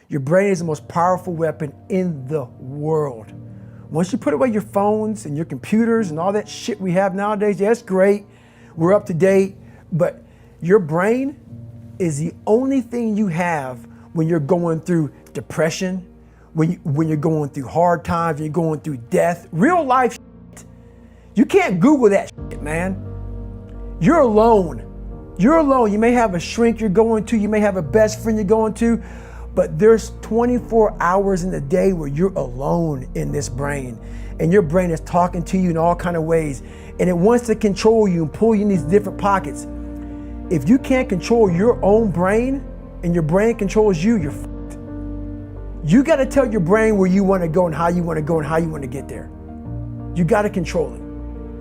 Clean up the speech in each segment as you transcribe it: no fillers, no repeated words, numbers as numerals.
Your brain is the most powerful weapon in the world. Once you put away your phones and your computers and all that shit we have nowadays, yeah, it's great, we're up to date, but your brain is the only thing you have when you're going through depression, when you're going through hard times, when you're going through death, real life shit. You can't Google that shit, man. You're alone. You're alone. You may have a shrink you're going to, you may have a best friend you're going to, but there's 24 hours in the day where you're alone in this brain, and your brain is talking to you in all kinds of ways, and it wants to control you and pull you in these different pockets. If you can't control your own brain and your brain controls you, you're fucked. You got to tell your brain where you want to go and how you want to go and how you want to get there. You got to control it.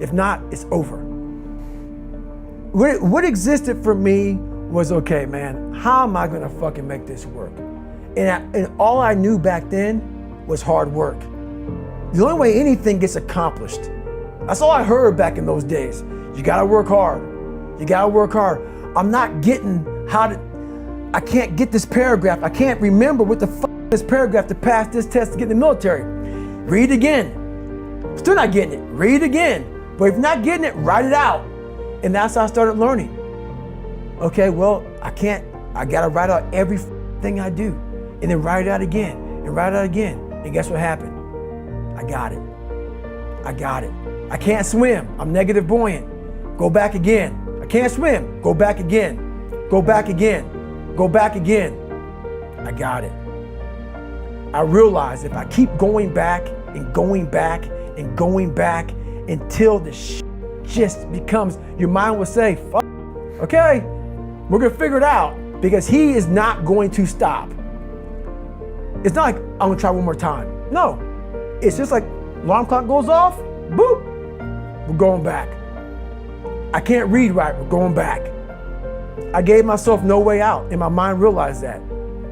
If not, it's over. What existed for me was, okay, man, how am I going to fucking make this work? And all I knew back then was hard work. The only way anything gets accomplished. That's all I heard back in those days. You gotta work hard. You gotta work hard. I'm not getting I can't get this paragraph. I can't remember what the fuck this paragraph to pass this test to get in the military. Read it again. Still not getting it. Read it again. But if you're not getting it, write it out. And that's how I started learning. Okay, well, I gotta write out everything I do. And then write it out again, and write it out again. And guess what happened? I got it. I got it. I can't swim. I'm negative buoyant. Go back again. I can't swim. Go back again. Go back again. Go back again. I got it. I realized if I keep going back and going back and going back until the shit just becomes, your mind will say, fuck, okay, we're gonna figure it out, because he is not going to stop. It's not like I'm gonna try one more time. No, it's just like alarm clock goes off, boop, we're going back. I can't read right, we're going back. I gave myself no way out, and my mind realized that.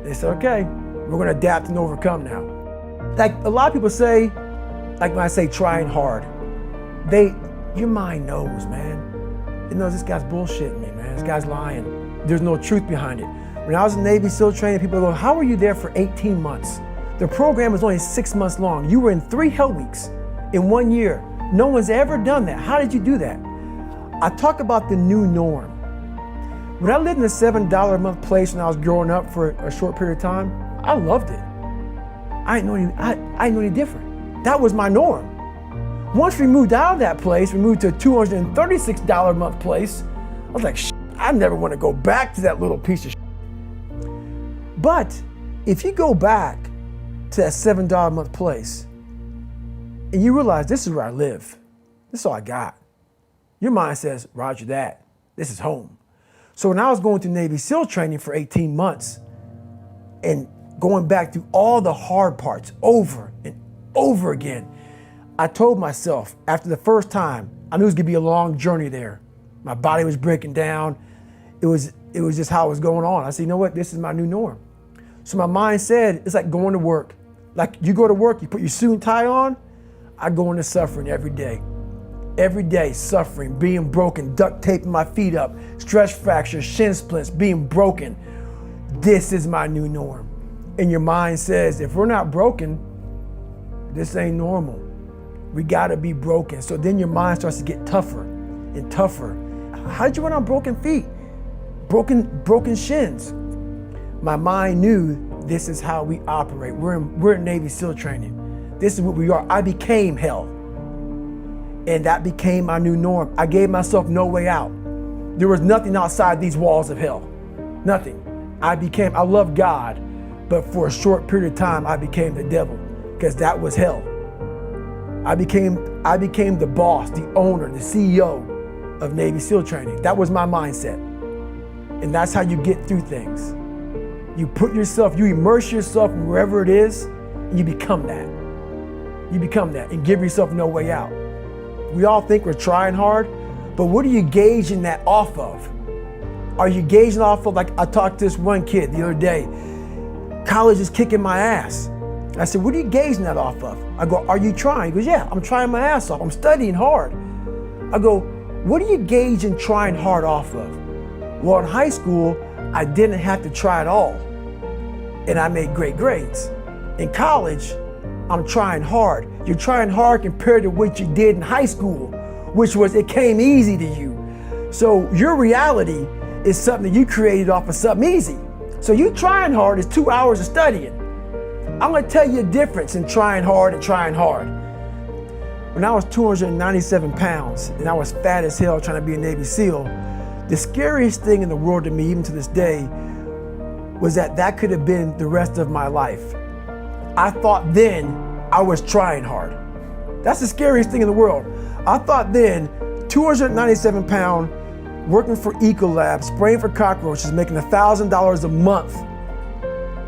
They said, okay, we're gonna adapt and overcome now. Like a lot of people say, like when I say trying hard, your mind knows, man. It knows this guy's bullshitting me, man. This guy's lying. There's no truth behind it. When I was in Navy SEAL training, people go, how were you there for 18 months? The program was only 6 months long. You were in 3 hell weeks in 1 year. No one's ever done that. How did you do that? I talk about the new norm. When I lived in a $7 a month place when I was growing up for a short period of time, I loved it. I didn't know any different. That was my norm. Once we moved out of that place, we moved to a $236 a month place. I was like, I never want to go back to that little piece of shit. But if you go back to that $7 a month place and you realize this is where I live, this is all I got, your mind says, roger that, this is home. So when I was going through Navy SEAL training for 18 months and going back through all the hard parts over and over again, I told myself after the first time, I knew it was gonna be a long journey there. My body was breaking down. It was just how it was going on. I said, you know what, this is my new norm. So my mind said, it's like going to work. Like you go to work, you put your suit and tie on. I go into suffering every day. Every day, suffering, being broken, duct taping my feet up, stress fractures, shin splints, being broken. This is my new norm. And your mind says, if we're not broken, this ain't normal. We gotta be broken. So then your mind starts to get tougher and tougher. How did you run on broken feet? Broken shins. My mind knew this is how we operate. We're in Navy SEAL training. This is what we are. I became hell. And that became my new norm. I gave myself no way out. There was nothing outside these walls of hell. Nothing. I love God, but for a short period of time, I became the devil, because that was hell. I became the boss, the owner, the CEO of Navy SEAL training. That was my mindset. And that's how you get through things. You immerse yourself in wherever it is, and you become that. You become that and give yourself no way out. We all think we're trying hard, but what are you gauging that off of? Are you gauging off of, like I talked to this one kid the other day, college is kicking my ass. I said, what are you gauging that off of? I go, are you trying? He goes, yeah, I'm trying my ass off. I'm studying hard. I go, What do you gauge in trying hard off of? Well, in high school, I didn't have to try at all, and I made great grades. In college, I'm trying hard. You're trying hard compared to what you did in high school, which was it came easy to you. So your reality is something that you created off of something easy. So you trying hard is 2 hours of studying. I'm gonna tell you a difference in trying hard and trying hard. When I was 297 pounds and I was fat as hell trying to be a Navy SEAL, the scariest thing in the world to me, even to this day, was that could have been the rest of my life. I thought then I was trying hard. That's the scariest thing in the world. I thought then, 297 pound, working for Ecolab, spraying for cockroaches, making $1,000 a month.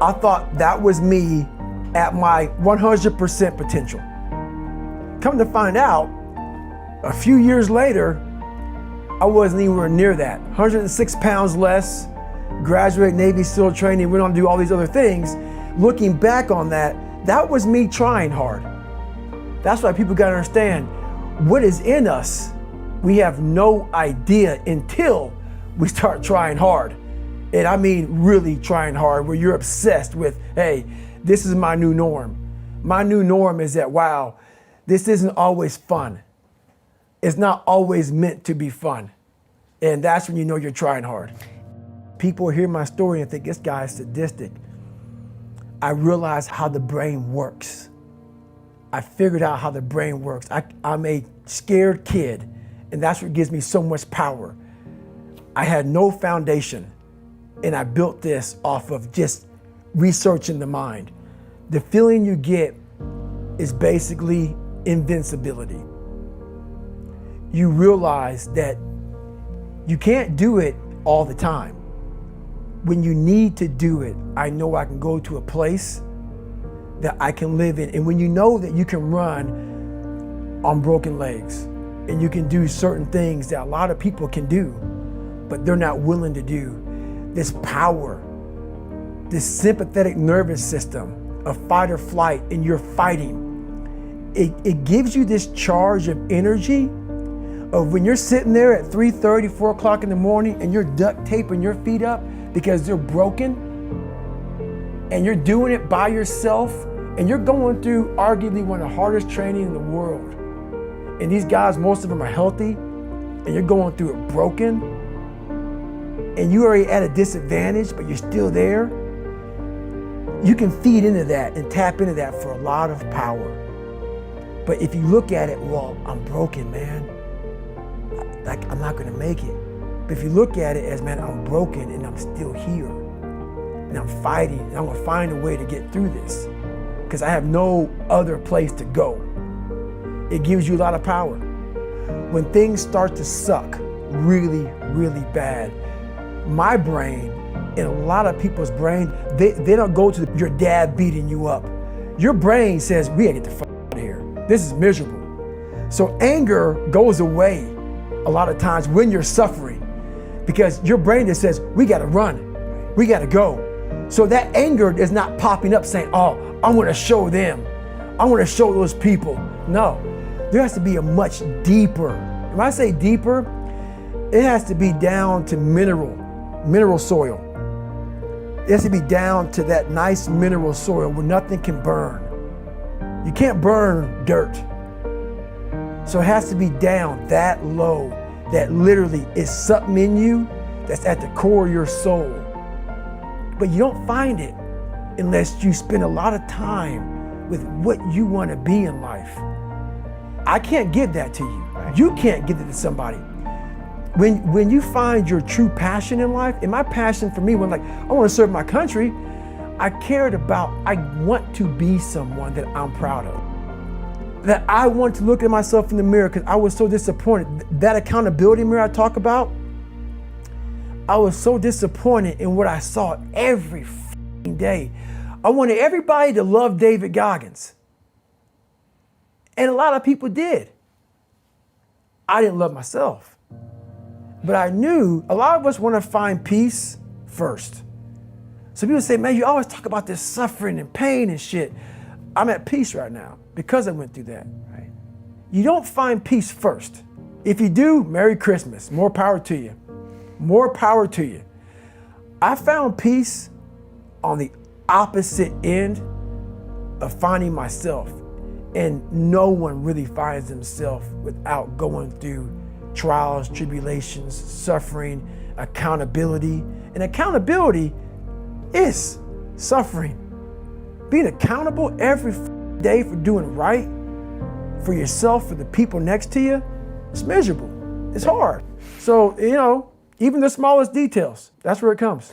I thought that was me at my 100% potential. Come to find out, a few years later, I wasn't anywhere near that. 106 pounds less, graduate Navy SEAL training, went on to do all these other things. Looking back on that, that was me trying hard. That's why people gotta understand, what is in us, we have no idea until we start trying hard. And I mean really trying hard, where you're obsessed with, hey, this is my new norm. My new norm is that, wow, this isn't always fun. It's not always meant to be fun. And that's when you know you're trying hard. People hear my story and think this guy is sadistic. I realized how the brain works. I figured out how the brain works. I'm a scared kid, and that's what gives me so much power. I had no foundation, and I built this off of just researching the mind. The feeling you get is basically invincibility. You realize that you can't do it all the time. When you need to do it, I know I can go to a place that I can live in. And when you know that you can run on broken legs and you can do certain things that a lot of people can do, but they're not willing to do, this power, this sympathetic nervous system of fight or flight, and you're fighting, it gives you this charge of energy of when you're sitting there at 3:30, 4 o'clock in the morning and you're duct taping your feet up because they're broken, and you're doing it by yourself, and you're going through arguably one of the hardest training in the world. And these guys, most of them are healthy, and you're going through it broken, and you're already at a disadvantage, but you're still there. You can feed into that and tap into that for a lot of power. But if you look at it, well, I'm broken, man. I'm not gonna make it. But if you look at it as, man, I'm broken and I'm still here, and I'm fighting, and I'm gonna find a way to get through this because I have no other place to go. It gives you a lot of power. When things start to suck really, really bad, my brain and a lot of people's brain, they don't go to your dad beating you up. Your brain says, we gotta get the fuck out of here. This is miserable. So anger goes away a lot of times when you're suffering, because your brain just says, we gotta run, we gotta go. So that anger is not popping up saying, oh, I'm gonna show them, I'm gonna show those people. No, there has to be a much deeper, when I say deeper, it has to be down to mineral soil. It has to be down to that nice mineral soil where nothing can burn. You can't burn dirt. So it has to be down that low, that literally is something in you that's at the core of your soul. But you don't find it unless you spend a lot of time with what you want to be in life. I can't give that to you. You can't give it to somebody. When you find your true passion in life, and my passion for me, when like, I want to serve my country, I want to be someone that I'm proud of. That I want to look at myself in the mirror because I was so disappointed. That accountability mirror I talk about, I was so disappointed in what I saw every day. I wanted everybody to love David Goggins. And a lot of people did. I didn't love myself. But I knew a lot of us want to find peace first. So people say, man, you always talk about this suffering and pain and shit. I'm at peace right now because I went through that. Right? You don't find peace first. If you do, Merry Christmas. More power to you. More power to you. I found peace on the opposite end of finding myself. And no one really finds themselves without going through trials, tribulations, suffering, accountability. And accountability is suffering. Being accountable every day for doing right for yourself, for the people next to you, it's miserable. It's hard. So, even the smallest details, that's where it comes.